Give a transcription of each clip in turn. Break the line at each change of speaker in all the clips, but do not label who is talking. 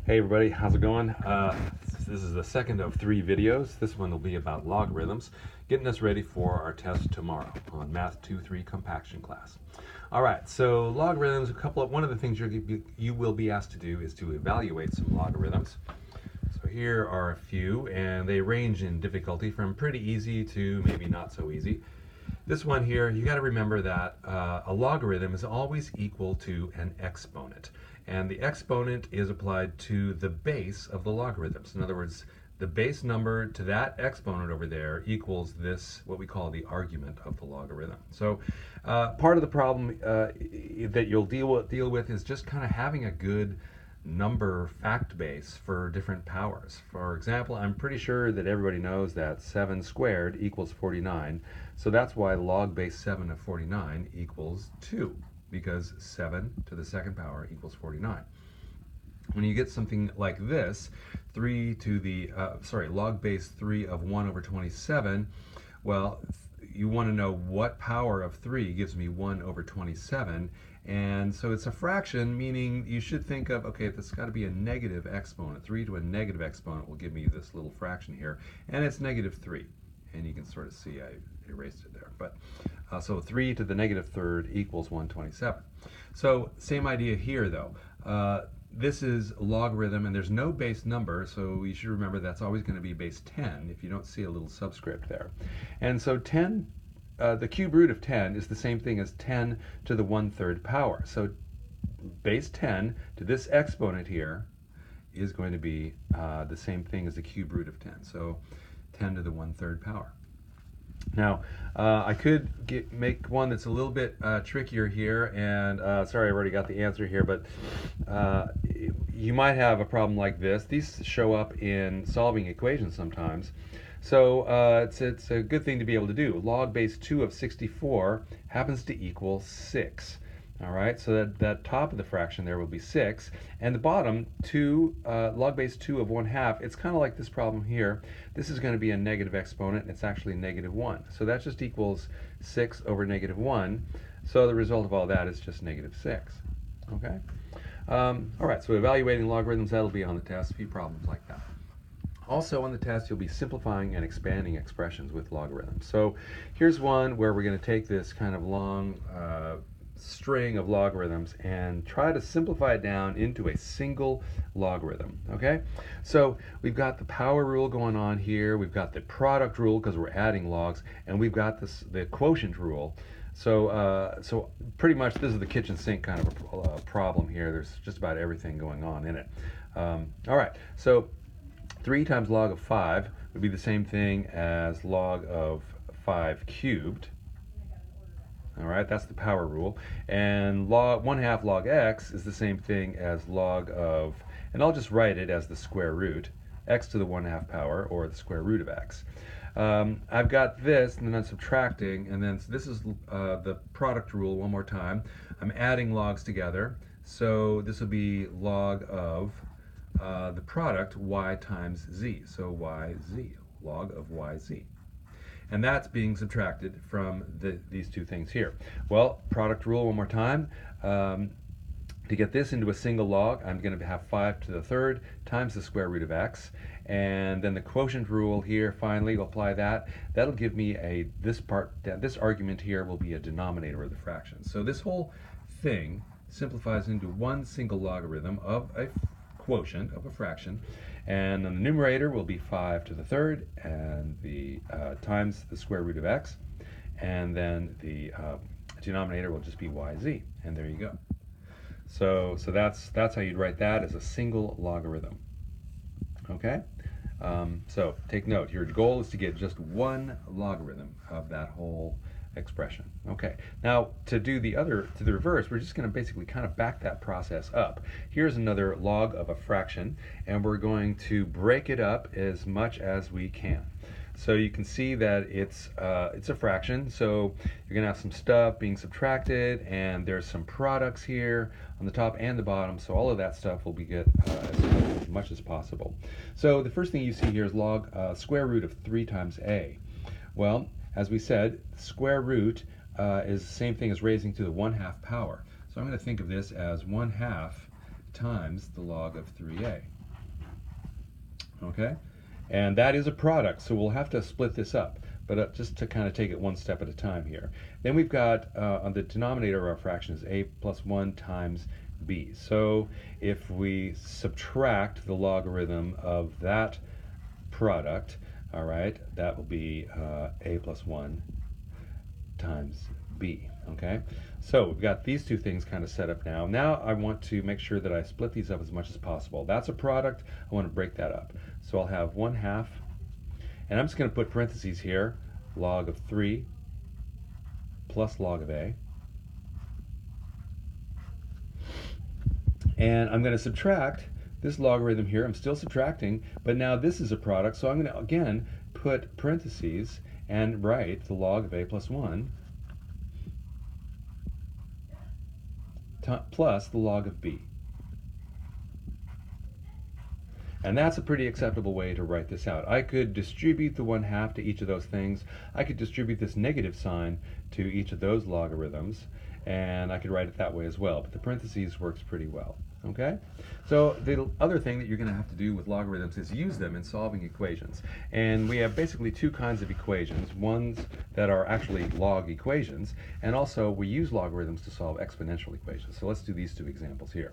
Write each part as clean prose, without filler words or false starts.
Hey everybody, how's it going? This is the second of 3 videos. This one will be about logarithms, getting us ready for our test tomorrow on Math 2-3 compaction class. All right, so logarithms, one of the things you will be asked to do is to evaluate some logarithms. So here are a few, and they range in difficulty from pretty easy to maybe not so easy. This one here, you got to remember that a logarithm is always equal to an exponent. And the exponent is applied to the base of the logarithms. In other words, the base number to that exponent over there equals this, what we call the argument of the logarithm. So part of the problem that you'll deal with is just kind of having a good number fact base for different powers. For example, I'm pretty sure that everybody knows that 7 squared equals 49. So that's why log base 7 of 49 equals 2, because 7 to the second power equals 49. When you get something like this, log base 3 of 1 over 27, well, you want to know what power of 3 gives me 1 over 27. And so it's a fraction, meaning you should think of, okay, it's got to be a negative exponent. 3 to a negative exponent will give me this little fraction here, and it's negative 3. And you can sort of see I erased it there. But so 3 to the negative third equals 127. So same idea here, though. This is logarithm, and there's no base number, so you should remember that's always going to be base 10 if you don't see a little subscript there. And so 10, the cube root of 10 is the same thing as 10 to the 1/3 power. So base 10 to this exponent here is going to be the same thing as the cube root of 10. So 10 to the 1/3 power. Now, I could make one that's a little bit trickier here, and sorry, I've already got the answer here, but you might have a problem like this. These show up in solving equations sometimes. So it's a good thing to be able to do. Log base 2 of 64 happens to equal 6. All right, so that top of the fraction there will be 6, and the bottom, log base 2 of 1/2, it's kind of like this problem here. This is going to be a negative exponent, and it's actually negative 1. So that just equals 6 over negative 1. So the result of all that is just negative 6. Okay? All right, so evaluating logarithms, that'll be on the test, a few problems like that. Also on the test, you'll be simplifying and expanding expressions with logarithms. So here's one where we're going to take this kind of long string of logarithms and try to simplify it down into a single logarithm. Okay, so we've got the power rule going on here, we've got the product rule because we're adding logs, and we've got the quotient rule. So pretty much this is the kitchen sink kind of a problem here. There's just about everything going on in it. All right, so 3 times log of 5 would be the same thing as log of 5 cubed. All right, that's the power rule. And 1/2 log x is the same thing as log of, and I'll just write it as the square root, x to the 1/2 power, or the square root of x. I've got this, and then I'm subtracting, and then this is the product rule one more time. I'm adding logs together, so this will be log of the product y times z, so yz, log of yz. And that's being subtracted from these two things here. Well, product rule one more time. To get this into a single log, I'm going to have 5 to the third times the square root of x. And then the quotient rule here, finally, we'll apply that. That'll give me this argument here will be a denominator of the fraction. So this whole thing simplifies into one single logarithm of a quotient of a fraction, and the numerator will be 5 to the third and the times the square root of x, and then the denominator will just be yz, and there you go. So that's how you'd write that as a single logarithm. Okay, so take note, your goal is to get just one logarithm of that whole expression. Okay, now to do the reverse, we're just going to basically kind of back that process up. Here's another log of a fraction, and we're going to break it up as much as we can. So you can see that it's a fraction, so you're going to have some stuff being subtracted, and there's some products here on the top and the bottom, so all of that stuff will be get as much as possible. So the first thing you see here is square root of 3 times a. Well, as we said, square root is the same thing as raising to the 1/2 power. So I'm going to think of this as 1/2 times the log of 3a. Okay? And that is a product, so we'll have to split this up. But just to kind of take it one step at a time here. Then we've got, on the denominator of our fraction is a plus 1 times b. So if we subtract the logarithm of that product, all right, that will be a plus 1 times b, okay? So we've got these two things kind of set up now. Now I want to make sure that I split these up as much as possible. That's a product. I want to break that up. So I'll have 1/2, and I'm just going to put parentheses here, log of 3 plus log of a. And I'm going to subtract this logarithm here. I'm still subtracting, but now this is a product, so I'm going to again put parentheses and write the log of a plus 1 plus the log of b. And that's a pretty acceptable way to write this out. I could distribute the 1/2 to each of those things. I could distribute this negative sign to each of those logarithms, and I could write it that way as well, but the parentheses works pretty well. Okay? So the other thing that you're going to have to do with logarithms is use them in solving equations. And we have basically two kinds of equations, ones that are actually log equations, and also we use logarithms to solve exponential equations. So let's do these two examples here.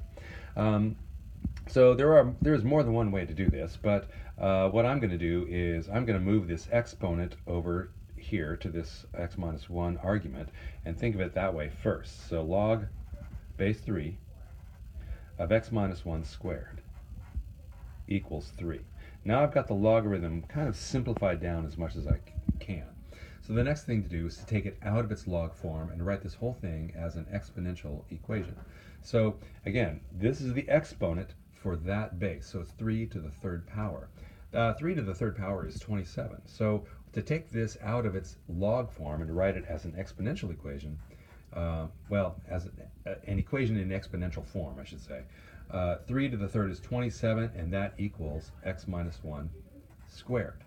So there's more than one way to do this, but what I'm going to do is I'm going to move this exponent over here to this x minus 1 argument and think of it that way first. So log base 3 of x minus 1 squared equals 3. Now I've got the logarithm kind of simplified down as much as I can. So the next thing to do is to take it out of its log form and write this whole thing as an exponential equation. So again, this is the exponent for that base, so it's 3 to the third power. 3 to the third power is 27. So to take this out of its log form and write it as an exponential equation, as an equation in exponential form, I should say. 3 to the third is 27, and that equals x minus 1 squared.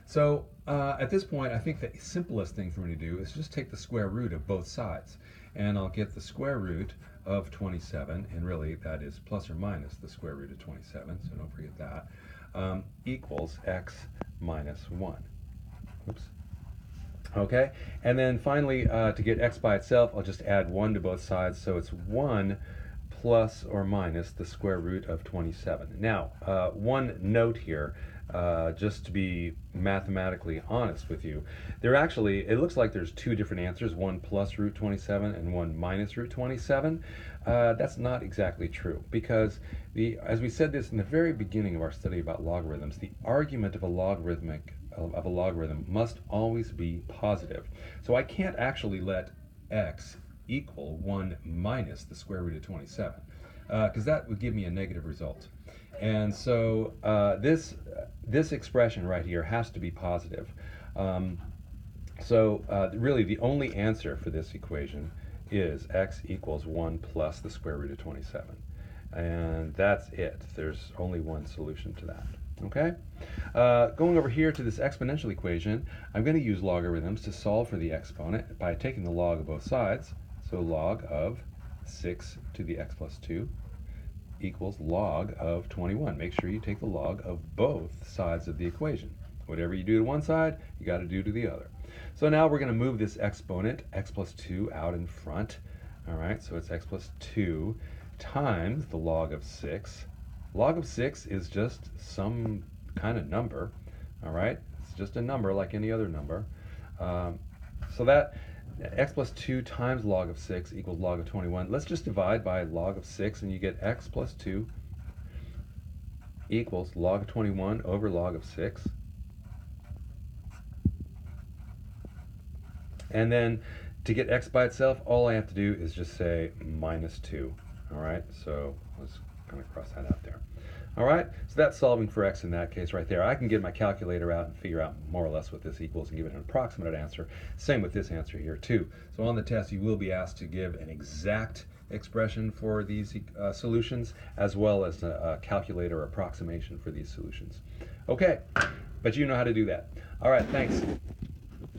So at this point, I think the simplest thing for me to do is just take the square root of both sides. And I'll get the square root of 27, and really that is plus or minus the square root of 27, so don't forget that, equals x minus 1. Oops. Okay, and then finally, to get x by itself, I'll just add 1 to both sides, so it's 1 plus or minus the square root of 27. Now, one note here, just to be mathematically honest with you, it looks like there's two different answers, one plus root 27 and one minus root 27. That's not exactly true, because as we said this in the very beginning of our study about logarithms, the argument of a logarithm must always be positive. So I can't actually let x equal 1 minus the square root of 27, because that would give me a negative result. And so this expression right here has to be positive. Really the only answer for this equation is x equals 1 plus the square root of 27. And that's it. There's only one solution to that. Okay? Going over here to this exponential equation, I'm going to use logarithms to solve for the exponent by taking the log of both sides. So log of 6 to the x plus 2 equals log of 21. Make sure you take the log of both sides of the equation. Whatever you do to one side, you got to do to the other. So now we're going to move this exponent, x plus 2, out in front. All right, so it's x plus 2 times the log of 6. Log of 6 is just some kind of number. All right, it's just a number like any other number. So that x plus 2 times log of 6 equals log of 21. Let's just divide by log of 6, and you get x plus 2 equals log of 21 over log of 6. And then to get x by itself, all I have to do is just say minus 2. All right, so let's kind of cross that out there. All right, so that's solving for x in that case right there. I can get my calculator out and figure out more or less what this equals and give it an approximate answer. Same with this answer here too. So on the test, you will be asked to give an exact expression for these solutions, as well as a calculator approximation for these solutions. Okay, but you know how to do that. All right, thanks.